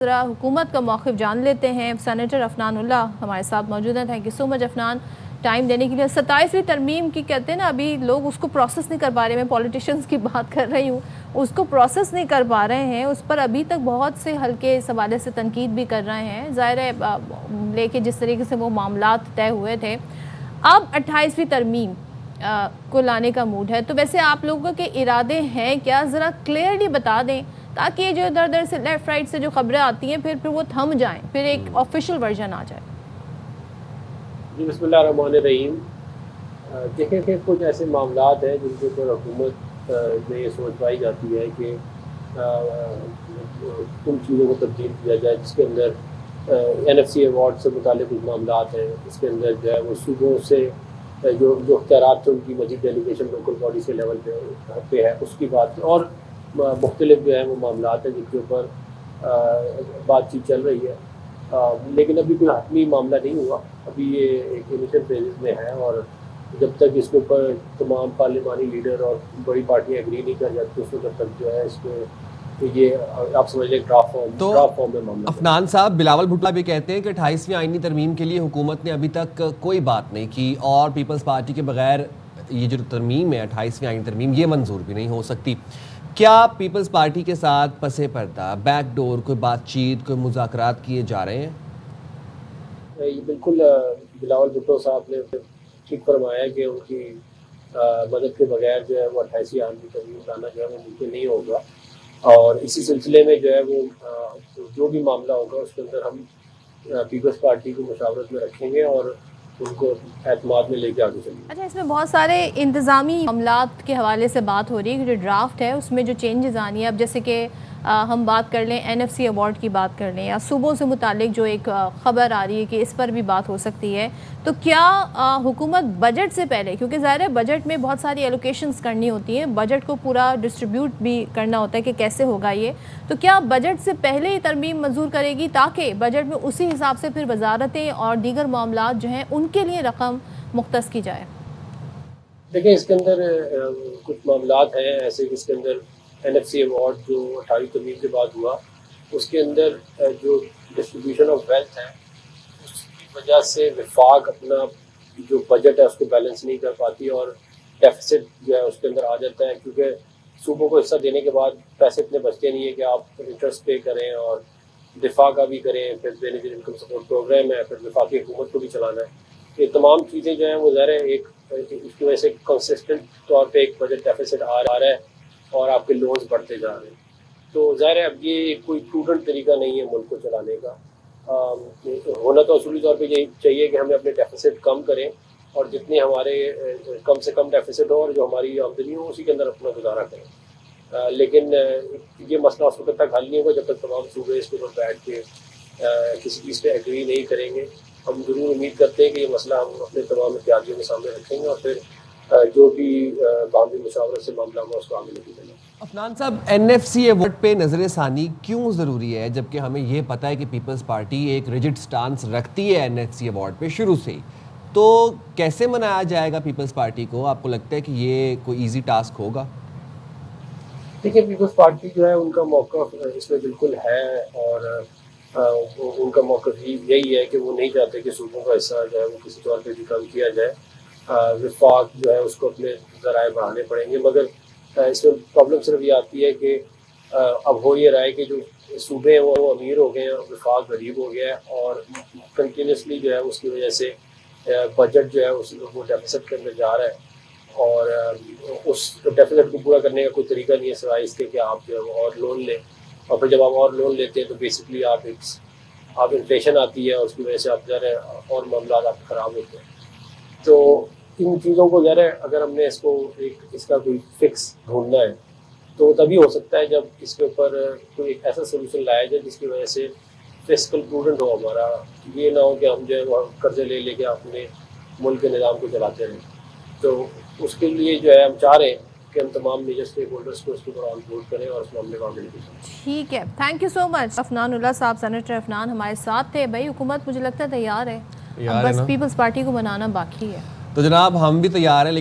ज़रा हुकूमत का मौक़िफ़ जान लेते हैं। सेनेटर अफनान उल्लाह हमारे साथ मौजूद हैं। Thank you so much Afnan, time देने के लिए। 27वीं तरमीम की कहते हैं ना, अभी लोग उसको प्रोसेस नहीं कर पा रहे। मैं पॉलिटिशियंस की बात कर रही हूँ, उसको प्रोसेस नहीं कर पा रहे हैं। उस पर अभी तक बहुत से हल्के इस हवाले से तनकीद भी कर रहे हैं। ज़ाहिर है लेके जिस तरीके से वो मामलात तय हुए थे, अब 28वीं तरमीम को लाने का मूड है। तो वैसे आप लोगों के इरादे हैं क्या, ज़रा क्लियरली बता दें, ताकि ये जो इधर उधर से लेफ़्ट राइट से जो खबरें आती हैं फिर वो थम जाएं, फिर एक ऑफिशियल वर्जन आ जाए। जी, बिस्मिल्लाहिर्रहमानिर्रहीम। देखिए कि कुछ ऐसे मामलात हैं जिनके ऊपर हुकूमत में ये सोच पाई जाती है कि उन चीज़ों को तब्दील किया जाए जिसके अंदर NFC अवार्ड से मुताल्लिक़ कुछ मामलात हैं। इसके अंदर जो है वो सूबों से जो जो अख्तियारात थे उनकी मज़ीद डेलीगेशन लोकल बॉडी के लेवल पे है उसकी बात, और मुख्तलिफ जो है वो मामलात हैं जिनके ऊपर बातचीत चल रही है। लेकिन अभी कोई हतमी मामला नहीं हुआ। अभी ये एक इनिशियल फेजेस में है, और जब तक इसके ऊपर तमाम पार्लिमानी लीडर और बड़ी पार्टियां एग्री नहीं कर जाती उस वक्त तक जो है इसको तो ये आप समझ लें ड्राफ्ट फॉर्म में मामला। अफनान साहब, बिलावल भुट्टो भी कहते हैं कि 28वीं आईनी तरमीम के लिए हुकूमत ने अभी तक कोई बात नहीं की, और पीपल्स पार्टी के बगैर ये जो तरमीम है 28वीं आईनी तरमीम, ये मंजूर भी नहीं हो सकती। क्या पीपल्स पार्टी के साथ पसे पर्दा बैकडोर कोई बातचीत, कोई मुज़ाकरात किए जा रहे हैं? ये बिल्कुल बिलावल भुट्टो साहब ने ठीक फरमाया कि उनकी मदद के बगैर जो है वो 28वीं आईनी तरमीम लाना जो है वो मुमकिन नहीं होगा। और इसी सिलसिले में जो है वो जो भी मामला होगा उसके अंदर हम पीपल्स पार्टी को मुशावरत में रखेंगे और उनको एतमाद में लेके आगे चलेंगे। अच्छा, इसमें बहुत सारे इंतज़ामी मामलात के हवाले से बात हो रही है कि जो ड्राफ्ट है उसमें जो चेंजेस आनी है, अब जैसे कि हम बात कर लें NFC अवार्ड की बात कर लें, या सूबों से मुतालिक जो एक ख़बर आ रही है कि इस पर भी बात हो सकती है, तो क्या हुकूमत बजट से पहले, क्योंकि ज़ाहिर है बजट में बहुत सारी एलोकेशंस करनी होती हैं, बजट को पूरा डिस्ट्रीब्यूट भी करना होता है कि कैसे होगा ये, तो क्या बजट से पहले ही तरमीम मंजूर करेगी ताकि बजट में उसी हिसाब से फिर वजारतें और दीगर मामलात जो हैं उनके लिए रकम मुख्तस की जाए? देखिए, इसके अंदर कुछ मामलात हैं ऐसे जिसके अंदर NFC अवार्ड जो 28वीं तरमीम के बाद हुआ, उसके अंदर जो डिस्ट्रीब्यूशन ऑफ वेल्थ है उसकी वजह से वफाक अपना जो बजट है उसको बैलेंस नहीं कर पाती और डेफिसिट जो है उसके अंदर आ जाता है, क्योंकि सूबों को हिस्सा देने के बाद पैसे इतने बचते नहीं है कि आप इंटरेस्ट पे करें और दिफा का भी करें, फिर बेनिफिट इनकम सपोर्ट प्रोग्राम है, फिर वफाकी हुकूमत को भी चलाना है। ये तमाम चीज़ें जो हैं वो ज़रा एक इसकी वजह से कंसिस्टेंट तौर पे एक बजट डेफिसिट आ रहा है और आपके लोन्स बढ़ते जा रहे हैं। तो ज़ाहिर है अब ये कोई प्रूडेंट तरीका नहीं है मुल्क को चलाने का। होना तो असूली तौर पे यही चाहिए कि हमें अपने डेफिसिट कम करें और जितने हमारे कम से कम डेफिसिट हो और जो हमारी आमदनी हो उसी के अंदर अपना गुजारा करें। लेकिन ये मसला उस वक्त तक हल नहीं होगा जब तक तमाम सूबे इसके ऊपर बैठ के किसी चीज़ पे एग्री नहीं करेंगे। हम ज़रूर उम्मीद करते हैं कि ये मसला हम अपने तमाम इत्यादियों के सामने रखेंगे और फिर जो भी बाहमी मुशावरत से मामला होगा उसको आगे लेके चलेंगे। अफनान साहब, NFC अवार्ड पे नजर सानी क्यों ज़रूरी है, जबकि हमें ये पता है कि पीपल्स पार्टी एक रिजिड स्टांस रखती है NFC अवार्ड पे शुरू से ही, तो कैसे मनाया जाएगा पीपल्स पार्टी को? आपको लगता है कि ये कोई ईजी टास्क होगा? देखिए, पीपल्स पार्टी जो है उनका मौक़िफ़ इसमें बिल्कुल है, और उनका मौक़िफ़ यही है कि वो नहीं चाहते कि सूबों का हिस्सा जो है वो किसी तौर पे भी कम किया जाए। वफाक जो है उसको अपने ज़राए बढ़ाने पड़ेंगे, मगर इसमें प्रॉब्लम सिर्फ ये आती है कि अब हो ये रहा है कि जो सूबे हैं वो अमीर हो गए हैं, वफाक गरीब हो गया है, और कंटिन्यूसली जो है उसकी वजह से बजट जो है वो डेफिसिट के अंदर जा रहा है, और उस डेफिसिट को पूरा करने का कोई तरीका नहीं है सिवाय इसके कि आप जो है वो और लोन लें, और फिर जब आप और लोन लेते हैं तो बेसिकली आप इन्फ्लेशन आती है और उसकी वजह से आप ज़रा और मामला आपके ख़राब होते हैं। तो इन चीज़ों को ज़रा अगर हमने इसका कोई फिक्स ढूंढना है तो तभी हो सकता है जब इसके ऊपर कोई एक ऐसा सोल्यूशन लाया जाए जिसकी वजह से फिस्कल प्रूडेंट हो हमारा, ये ना हो कि हम जो है वो कर्जे ले लेके अपने मुल्क के निज़ाम को चलाते रहें। तो उसके लिए जो है हम चाह रहे हैं कि हम तमाम मेजर स्टेक होल्डर्स को उसके ऊपर ऑन बोर्ड करें और उस मामले को आगे लेके चलें। ठीक है, thank you so much Afnan Ullah साहब। सेनेटर अफनान हमारे साथ थे। भाई हुकूमत मुझे लगता है तैयार है, अब बस पीपल्स पार्टी को बनाना बाकी है। तो जनाब, हम भी तैयार हैं।